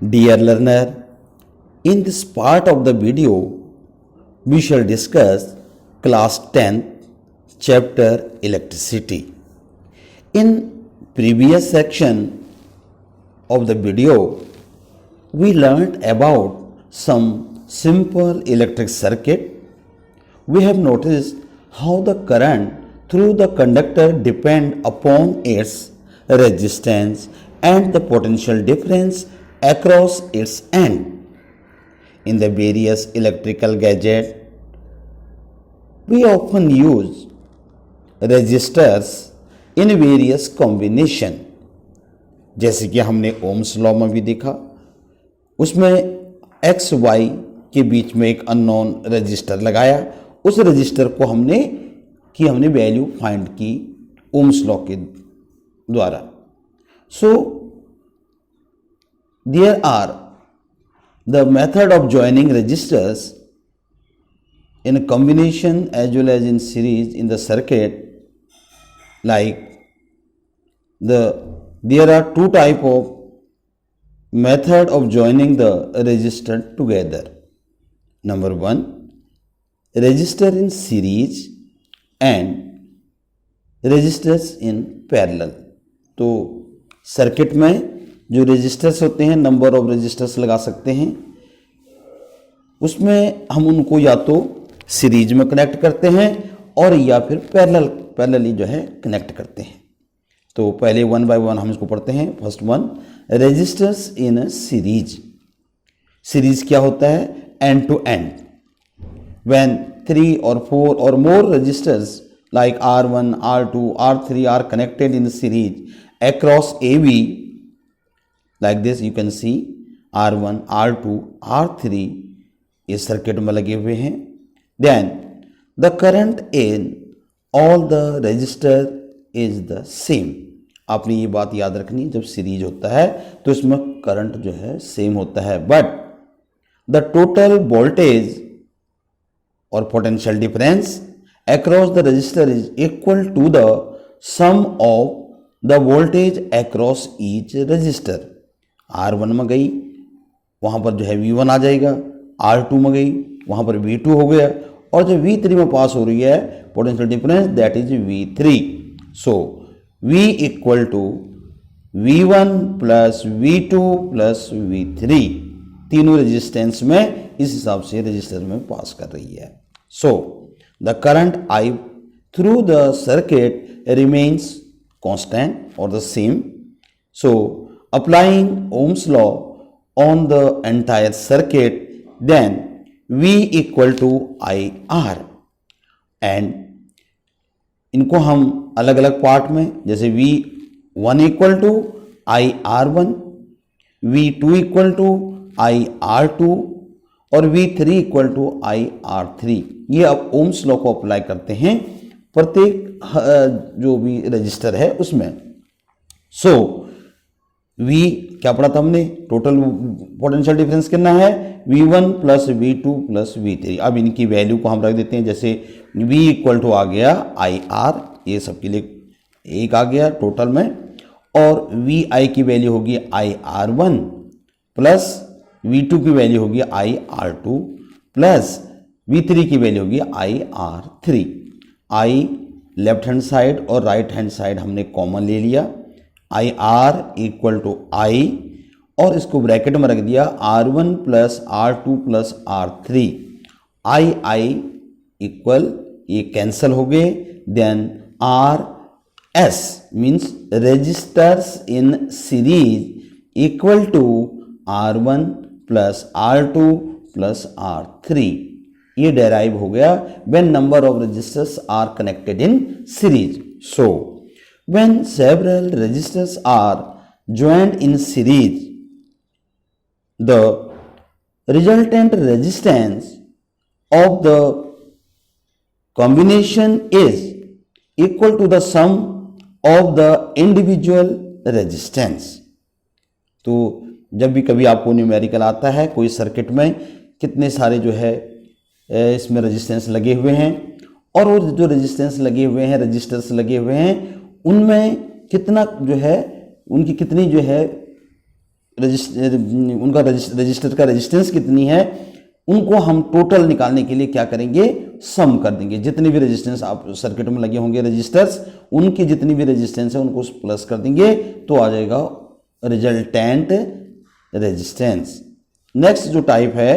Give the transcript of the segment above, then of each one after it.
Dear learner, in this part of the video, we shall discuss class 10th chapter electricity. In previous section of the video, we learned about some simple electric circuit. We have noticed how the current through the conductor depend upon its resistance and the potential difference across its end. In the various electrical gadgets, we often use resistors in various combination. जैसे कि हमने Ohm's law में भी देखा, उसमें x Y के बीच में एक अननोन रजिस्टर लगाया, उस रजिस्टर को हमने वैल्यू फाइंड की ओम्स लॉ के द्वारा. So there are the method of joining resistors in a combination as well as in series in the circuit, like there are two type of method of joining the resistor together. Number one, resistor in series and resistors in parallel. तो circuit में जो resistors होते हैं, number of resistors लगा सकते हैं, उसमें हम उनको या तो सीरीज में कनेक्ट करते हैं और या फिर पैरेलली जो है कनेक्ट करते हैं. तो पहले वन बाय वन हम इसको पढ़ते हैं. First one, resistors in series. Series क्या होता है? End to end. When 3 or 4 or more resistors like R1, R2, R3 are connected in series across AB. Like this you can see R1, R2, R3 इस circuit में लगे हुए हैं. Then the current in all the resistor is the same. आपने ये बात याद रखनी, जब सीरीज होता है तो इसमें करंट जो है सेम होता है, but the total voltage or potential difference across the resistor is equal to the sum of the voltage across each resistor. R1 में गई, वहाँ पर जो है V1 आ जाएगा. R2 में गई, वहाँ पर V2 हो गया, और जो V3 में पास हो रही है potential difference, that is V3. So V equal to V1 plus V2 plus V3. तीनों रेजिस्टेंस में इस हिसाब से रजिस्टर में पास कर रही है. So the current I through the circuit remains constant और the same. So applying Ohm's law on the entire circuit, then V equal to IR. and इनको हम अलग अलग पार्ट में, जैसे V1 equal to IR1, V2 equal to IR2 और V3 equal to IR3, ये अब ओम्स लॉ को अप्लाई करते हैं प्रत्येक जो भी रजिस्टर है उसमें. सो V क्या पढ़ा था हमने? टोटल पोटेंशियल डिफरेंस कितना है? V1 plus V2 plus V3. अब इनकी वैल्यू को हम रख देते हैं, जैसे V इक्वल टू आ गया IR, ये सबके लिए एक आ गया टोटल में, और VI की वैल्यू होगी IR1 प्लस V2 की वैल्यू होगी IR2 प्लस V3 की वैल्यू होगी IR3. I left hand side और राइट हैंड साइड हमने कॉमन ले लिया. IR इक्वल टू I, और इसको ब्रैकेट में रख दिया R1 plus R2 plus R3. I equal, ये कैंसल हो गए. Then RS means resistors in series equal to R1 plus R2 plus R3. ये डेराइव हो गया when number of resistors are connected in series. So when several resistors are joined in series, the resultant resistance of the combination is equal to the sum of the individual resistance. तो जब भी कभी आपको numerical आता है कोई circuit में, कितने सारे जो है इसमें रेजिस्टेंस लगे हुए हैं, और वो जो रेजिस्टेंस लगे हुए हैं, रजिस्टर्स लगे हुए हैं, उनमें कितना जो है, उनकी कितनी जो है उनका रजिस्टर का रेजिस्टेंस कितनी है, उनको हम टोटल निकालने के लिए क्या करेंगे, सम कर देंगे। जितने भी रेजिस्टेंस आप सर्किट में लगे होंगे रजिस्टर्स, उनकी जितनी भी रेजिस्टेंस है उनको प्लस कर देंगे तो आ जाएगा रिजल्टेंट रेजिस्टेंस। नेक्स्ट जो टाइप है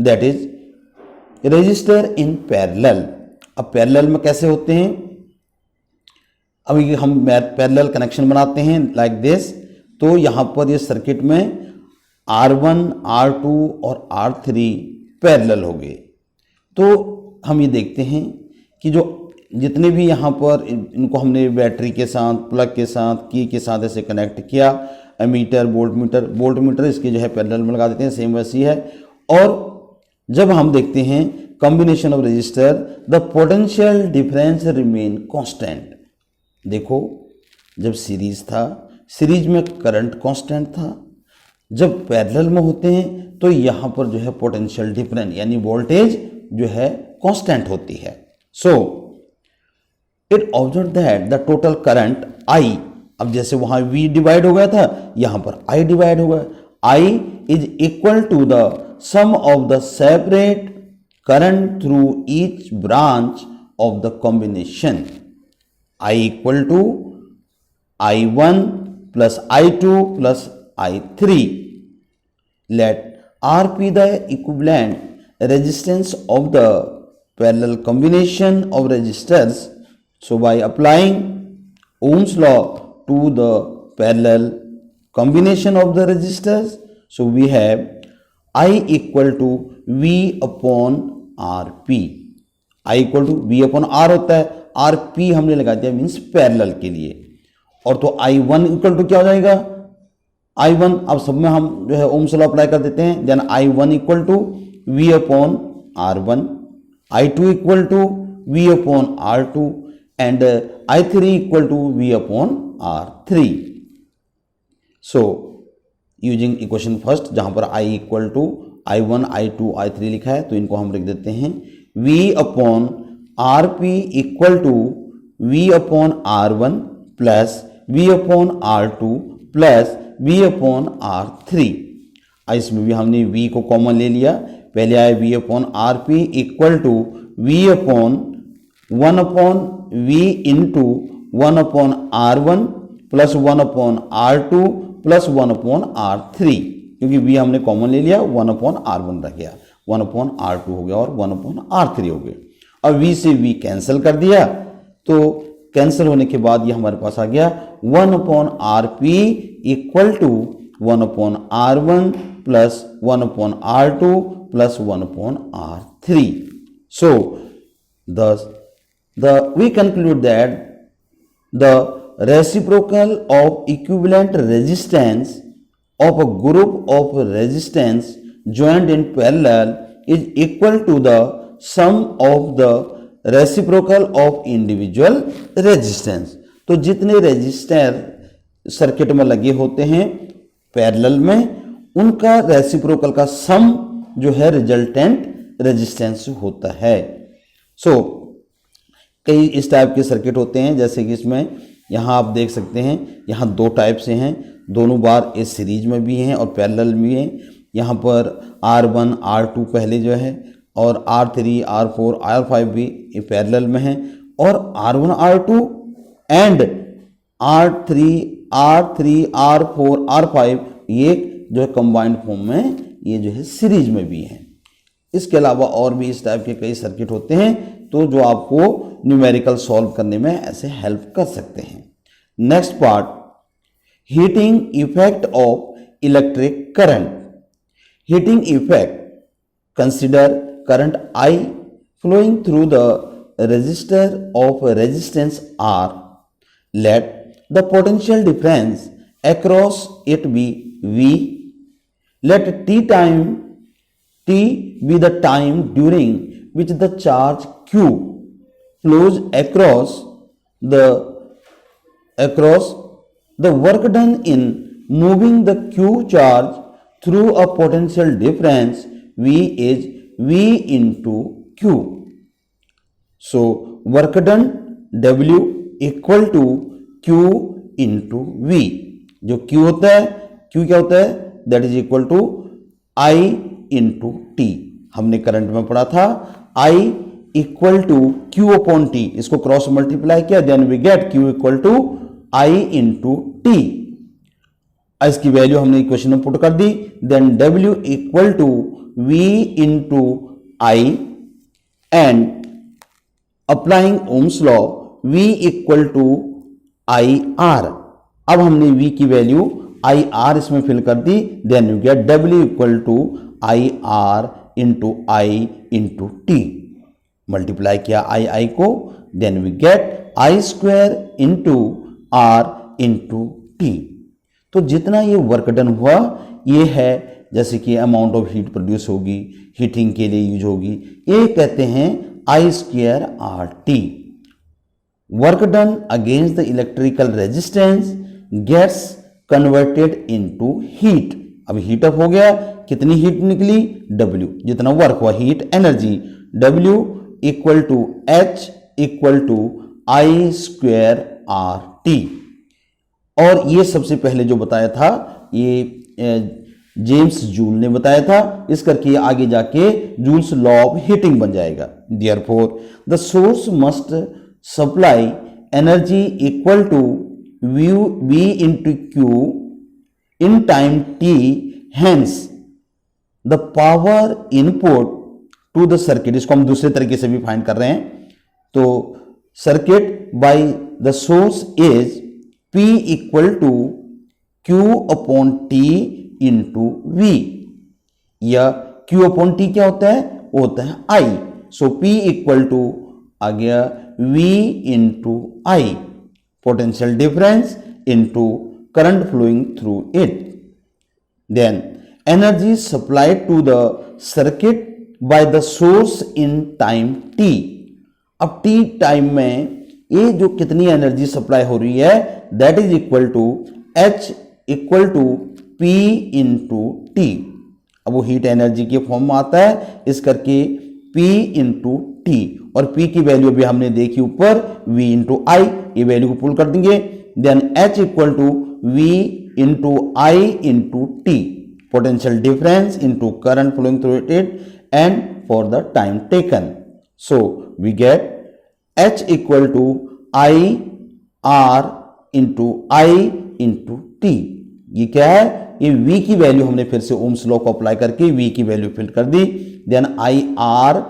that is register in parallel. अब पैरेलल में कैसे होते हैं, अभी हम पैरेलल कनेक्शन बनाते हैं लाइक दिस। तो यहाँ पर ये सर्किट में R1, R2 और R3 पैरेलल हो गए। तो हम ये देखते हैं कि जो जितने भी यहाँ पर इनको हमने बैटरी के साथ, प्लग के साथ, की के साथ ऐसे कनेक्ट किया, एमीटर, वोल्ट मीटर इसके जो है पैरेलल में लगा देते हैं, सेम वैसी है। और जब हम देखते हैं combination of register, the potential difference remain constant. देखो जब सीरीज था, सीरीज में करंट कांस्टेंट था, जब पैरेलल में होते हैं तो यहाँ पर जो है पोटेंशियल डिफरेंस यानी वोल्टेज जो है कांस्टेंट होती है। So it observe that the total current I, अब जैसे वहां V डिवाइड हो गया था, यहां पर I डिवाइड हो गया, I is equal to the sum of the separate current through each branch of the combination. I equal to I1 plus I2 plus I3। Let R be the equivalent resistance of the parallel combination of resistors. So by applying Ohm's law to the parallel combination of the resistors, so we have I equal to V upon RP। I equal to V upon R होता है, RP हमने लगा दिया means parallel के लिए। और तो I1 equal to क्या हो जाएगा, I1 अब सब में हम जो है ओम्स लॉ अप्लाई कर देते हैं। Then I1 equal to V upon R1, I2 equal to V upon R2 and I3 equal to V upon R3। So using equation first, जहां पर I equal to I1, I2, I3 लिखा है, तो इनको हम लिख देते हैं V upon RP equal to V upon R1 plus V upon R2 plus V upon R3। इसमें भी हमने V को कॉमन ले लिया, पहले आया V upon RP equal to V upon 1 upon V into 1 upon R1 plus 1 upon R2 plus 1 upon R3, क्योंकि V हमने कॉमन ले लिया, 1 अपॉन R1 रह गया, 1 अपॉन R2 हो गया और 1 अपॉन R3 हो गए। अब V से V कैंसिल कर दिया, तो कैंसिल होने के बाद ये हमारे पास आ गया 1 upon RP equal to 1 upon R1 plus 1 upon R2 plus 1 upon R3। So thus we conclude that the reciprocal of equivalent resistance of a group of resistance joined in parallel is equal to the sum of the reciprocal of individual resistance. तो जितने resistor circuit में लगे होते हैं parallel में, उनका reciprocal का सम जो है रिजल्टेंट रेजिस्टेंस होता है। सो कई इस टाइप के सर्किट होते हैं, जैसे कि इसमें यहाँ आप देख सकते हैं, यहाँ दो टाइप से हैं, दोनों बार इस सीरीज में भी हैं और पैरेलल भी हैं। यहाँ पर R1, R2 पहले जो है और R3, R4, R5 भी पैरेलल में हैं, और R1, R2 and R3, R4, R5 ये जो है कंबाइंड फॉर्म में ये जो है सीरीज में भी हैं। इसके अलावा और भी इस टाइप के कई सर्किट होते हैं, तो जो आपको न्यूमेरिकल सॉल्व करने में ऐसे हेल्प कर सकते हैं। Next part, heating effect of electric current. Heating effect, consider current I flowing through the resistor of resistance R. Let the potential difference across it be V. Let T be the time during which the charge Q flows across the work done in moving the Q charge through a potential difference V is V into Q. So work done W equal to Q into V। जो Q होता है, Q क्या होता है, that is equal to I into T. हमने current में पढ़ा था I equal to Q upon T, इसको क्रॉस मल्टीप्लाई किया, then we get Q equal to I into T. इसकी वैल्यू हमने इक्वेशन में पुट कर दी, then W equal to V into I and applying Ohm's law V equal to IR। अब हमने V की वैल्यू IR इसमें फिल कर दी, then you get W equal to IR into I into T. Multiply किया I को, then we get I square into R into T. तो जितना ये वर्क डन हुआ ये है, जैसे कि अमाउंट ऑफ हीट प्रोड्यूस होगी, हीटिंग के लिए यूज होगी, ये कहते हैं I square R T. Work done against the electrical resistance gets converted into heat. अब हीट अप हो गया, कितनी हीट निकली W, जितना वर्क हुआ heat energy W equal to H equal to I square R T. और ये सबसे पहले जो बताया था ये जेम्स जूल ने बताया था, इस करके आगे जाके जूल्स लॉ ऑफ हीटिंग बन जाएगा। Therefore the source must supply energy equal to V into Q in time T, hence the power input to the circuit. इसको हम दूसरे तरीके से भी फाइंड कर रहे हैं, तो circuit by the source is P equal to Q upon T into V, या Q अपॉन T क्या होता है, वो होता है I। So P equal to आ गया V into I, potential difference into current flowing through it. Then energy supplied to the circuit by the source in time T। अब T टाइम में ये जो कितनी एनर्जी सप्लाई हो रही है, that is equal to H equal to P into T. अब वो हीट एनर्जी के फॉर्म में आता है, इस करके P इंटू टी, और P की वैल्यू भी हमने देखी ऊपर V इंटू आई, ये वैल्यू को पुल कर देंगे, then H equal to V into I into T, potential difference into current flowing through it and for the time taken. So we get H equal to I R into I into T. ये क्या है, ये V की value हमने फिर से Ohm's law को apply करके V की वैल्यू फिल कर दी, then I R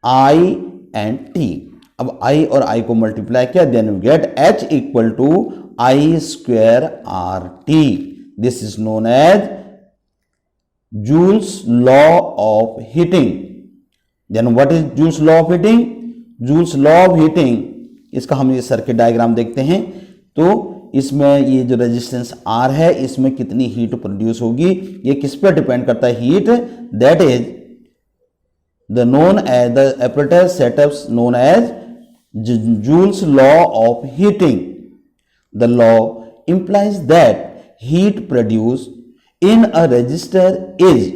I and T. अब I और I को मल्टीप्लाई किया, then we get H equal to I square R T. This is known as Joule's law of heating. Then what is Joule's law of heating? Joule's law of heating, इसका हम ये circuit diagram देखते हैं, तो इसमें ये जो resistance R है, इसमें कितनी हीट प्रोड्यूस होगी, ये किस पर डिपेंड करता है, heat, that is the known as the apparatus setups known as Joule's law of heating. The law implies that heat produced in a resistor is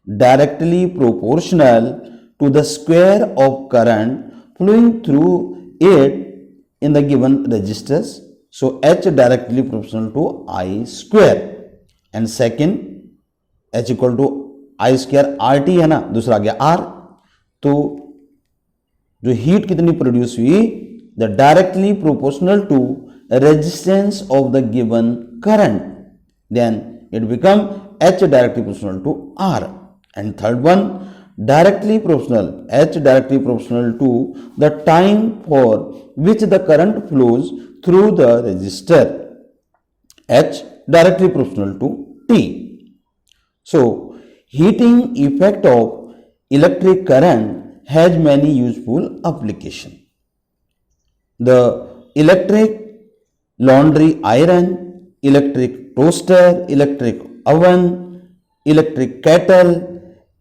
directly proportional to the square of current flowing through it in the given resistors. So H directly proportional to I square, and second H equal to I square RT है ना, दूसरा आ गया R। तो जो heat कितनी produce हुई, the directly proportional to resistance of the given current, then it become H directly proportional to R। And third one, directly proportional, H directly proportional to the time for which the current flows through the resistor, H directly proportional to T. So heating effect of electric current has many useful application. The electric laundry iron, electric toaster, electric oven, electric kettle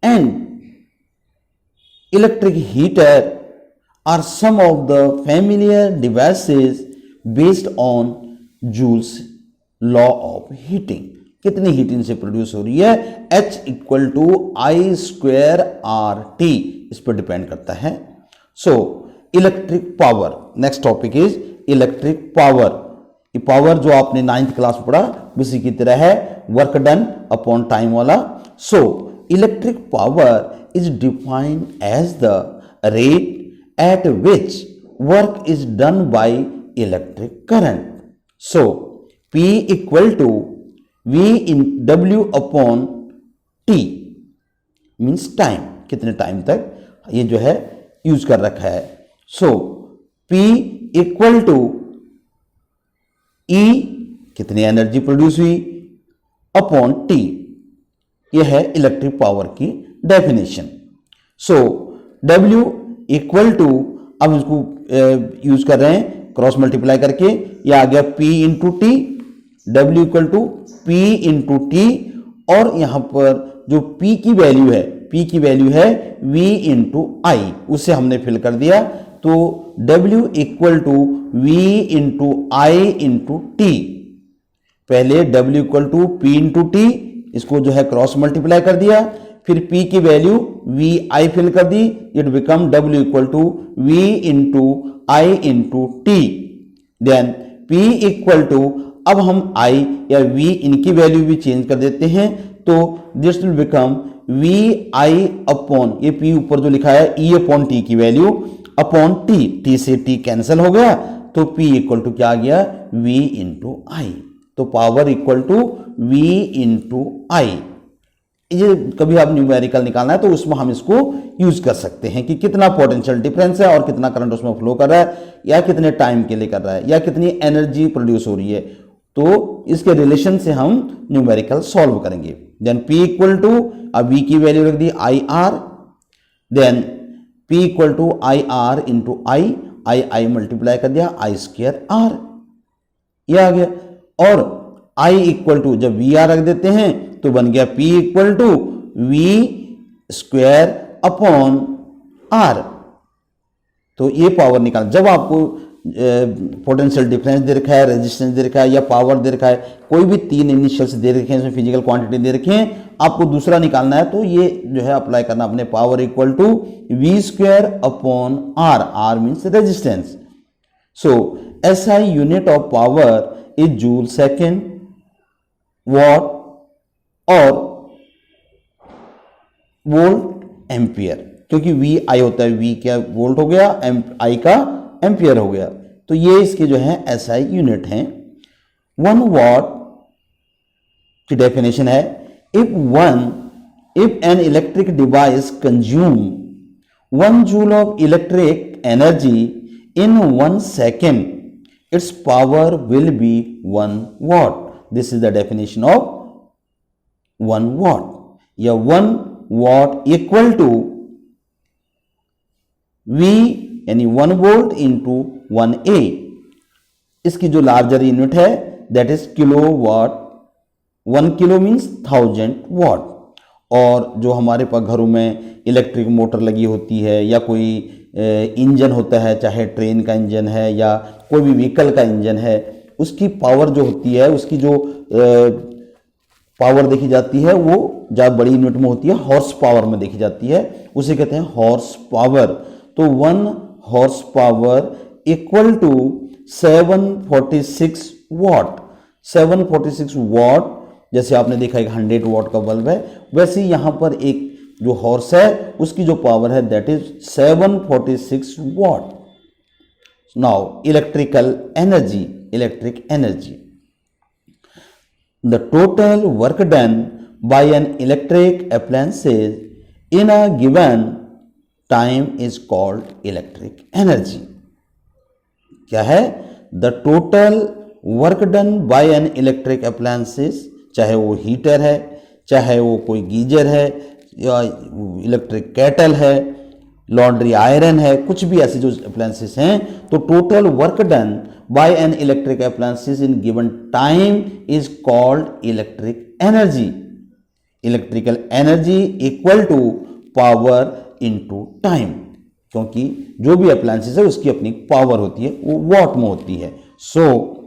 and electric heater are some of the familiar devices based on Joule's law of heating. कितनी heat इनसे produce हो रही है, H equal to I square R T, इस पर depend करता है। So electric power, next topic is electric power. ये पावर जो आपने 9th क्लास में पढ़ा उसी की तरह है, वर्क डन अपॉन टाइम वाला। So electric power is defined as the rate at which work is done by electric current. So P equal to V in W upon T means time, कितने time तक ये जो है use कर रखा है। So P equal to E, कितनी एनर्जी प्रोड्यूस हुई, अपॉन T, यह है इलेक्ट्रिक पावर की definition. So W equal to, अब इसको यूज कर रहे हैं क्रॉस मल्टीप्लाई करके, यह आ गया P into T, W equal to P into T, और यहां पर जो P की वैल्यू है, P की वैल्यू है V इंटू आई, उसे हमने फिल कर दिया। तो W equal to V into I into T, पहले W equal to P into T, इसको जो है क्रॉस मल्टीप्लाई कर दिया, फिर P की वैल्यू V आई फिल कर दी, it becomes W equal to V into I into T. Then P equal to, अब हम I या V इनकी वैल्यू भी चेंज कर देते हैं, तो this will become V I upon, ये P ऊपर जो लिखा है E अपॉन T की वैल्यू अपॉन T, T से T कैंसिल हो गया, तो P इक्वल टू क्या आ गया, V इंटू आई। तो power equal to V into I. ये कभी आप न्यूमेरिकल निकालना है तो उसमें हम इसको यूज कर सकते हैं कि कितना पोटेंशियल डिफरेंस है और कितना करंट उसमें फ्लो कर रहा है, या कितने टाइम के लिए कर रहा है, या कितनी एनर्जी प्रोड्यूस हो रही है। तो इसके रिलेशन से हम न्यूमेरिकल सॉल्व करेंगे। देन P इक्वल टू, अब V की वैल्यू रख दी I R, then P equal to I R into I multiply कर दिया आई स्क्वायर आर, ये आ गया। और I इक्वल टू जब वी आर रख देते हैं तो बन गया P equal to V square upon R. तो ये पावर निकाल, जब आपको पोटेंशियल डिफरेंस दे रखा है, रेजिस्टेंस दे रखा है, या पावर दे रखा है, कोई भी तीन इनिशियल्स दे रखे हैं, इसमें फिजिकल क्वांटिटी दे रखे हैं, आपको दूसरा निकालना है, तो ये जो है अप्लाई करना अपने power equal to V square upon R, R means resistance. So SI unit of power is joule second, watt और वोल्ट एम्पियर, क्योंकि वी आई होता है, वी क्या वोल्ट हो गया, आई का एम्पियर हो गया। तो ये इसके जो है SI यूनिट हैं। 1 वॉट की डेफिनेशन है, if an electric device consume 1 joule of electric energy in 1 second, its power will be 1 watt. This is the definition of 1 watt. या 1 watt equal to V यानी 1 वोल्ट इंटू 1A। इसकी जो larger unit है that is kilowatt, 1 kilo means 1000 watt. और जो हमारे पास घरों में इलेक्ट्रिक मोटर लगी होती है, या कोई इंजन होता है, चाहे ट्रेन का इंजन है या कोई भी व्हीकल का इंजन है, उसकी पावर जो होती है, उसकी जो पावर देखी जाती है वो ज़्यादा बड़ी यूनिट में होती है, हॉर्स पावर में देखी जाती है, उसे कहते हैं हॉर्स पावर। तो 1 horse power equal to 746 watt. 746 watt, जैसे आपने देखा एक 100 वॉट का बल्ब है, वैसे यहां पर एक जो हॉर्स है उसकी जो पावर है that is 746 what. Now electrical energy, electric energy, the total work done by an electric appliances in a given time is called electric energy। क्या है? The total work done by an electric appliances, चाहे वो heater है, चाहे वो कोई geyser है, या इलेक्ट्रिक केटल है, लॉन्ड्री आयरन है, कुछ भी ऐसे जो अप्लायंसेस हैं, तो total work done by an electric appliances in given time is called electric energy. Electrical energy equal to power into time, क्योंकि जो भी अप्लायंसेस है उसकी अपनी पावर होती है, वो वॉट में होती है। So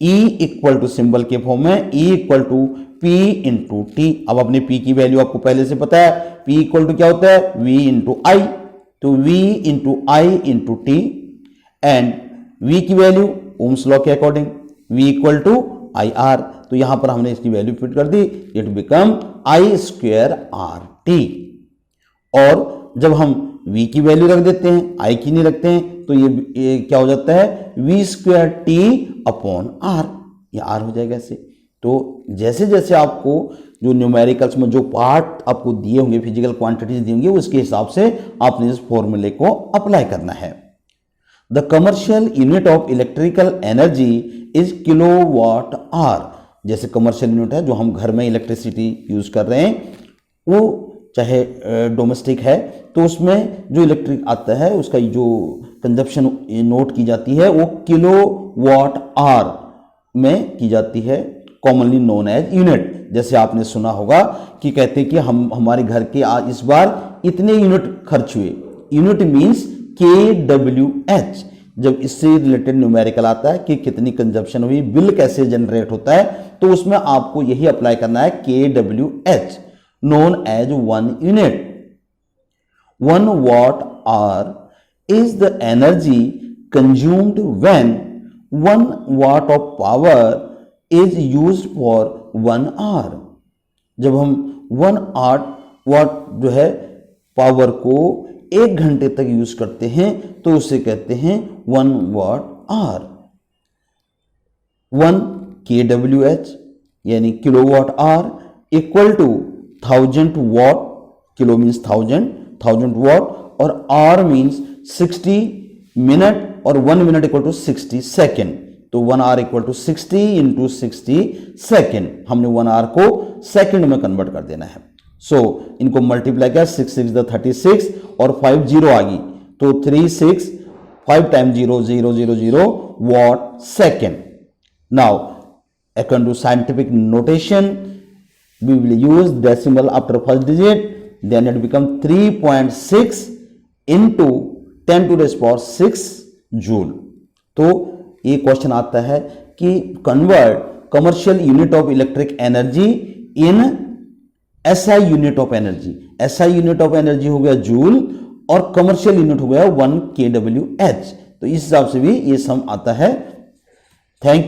E equal to symbol के फॉर्म में E equal to P into T. अब अपने P की वैल्यू आपको पहले से पता है, P इक्वल टू क्या होता है, V इंटू आई, तो V into I into T, and V की वैल्यू ओम्स लॉ के according V equal to I R. तो यहां पर हमने इसकी वैल्यू फिट कर दी, it becomes I square R T. और जब हम V की वैल्यू रख देते हैं, I की नहीं रखते हैं, तो ये क्या हो जाता है, V square T upon R, ये आर हो जाएगा ऐसे। तो जैसे जैसे आपको जो न्यूमेरिकल्स में जो पार्ट आपको दिए होंगे, फिजिकल क्वांटिटीज दी होंगी, उसके हिसाब से आपने इस फॉर्मूले को अप्लाई करना है। The commercial unit of electrical energy is kilowatt hour. जैसे कमर्शियल यूनिट है जो हम घर में इलेक्ट्रिसिटी यूज कर रहे हैं, वो चाहे डोमेस्टिक है, तो उसमें जो इलेक्ट्रिक आता है उसका जो कंजप्शन नोट की जाती है वो किलोवाट आवर में की जाती है, कॉमनली नोन एज यूनिट। जैसे आपने सुना होगा कि कहते हैं कि हमारे घर के इस बार इतने यूनिट खर्च हुए। Unit means KWH। जब इससे रिलेटेड न्यूमेरिकल आता है कि कितनी कंजप्शन हुई, बिल कैसे जनरेट होता है, तो उसमें आपको यही अप्लाई करना है, KWH known as 1 unit. 1 watt hour is the energy consumed when 1 watt of power is used for 1 hour। जब हम 1 watt जो है पावर को 1 घंटे तक यूज करते हैं तो उसे कहते हैं 1 watt hour। 1 KWH यानी kilowatt hour equal to 1000 watt, kilo means 1000 watt, और आवर मीन्स 60 मिनट, और 1 मिनट इक्वल टू 60 सेकेंड। तो 1 hour equal to 60 into 60 second. हमने 1 आवर को सेकेंड में कन्वर्ट कर देना है। सो इनको मल्टीप्लाई किया, 6 6 36 और 5 0 आ गई, तो 3 6 5 time 0 0 0 0 watt second। Now according to scientific notation we will use decimal after first digit, then it become 3.6 into 10 to the power 6 joule. तो ये क्वेश्चन आता है कि convert commercial unit of electric energy in SI unit of energy. SI unit of energy हो गया joule और commercial unit हो गया 1 KWH। तो इस हिसाब से भी ये सम आता है। Thank you.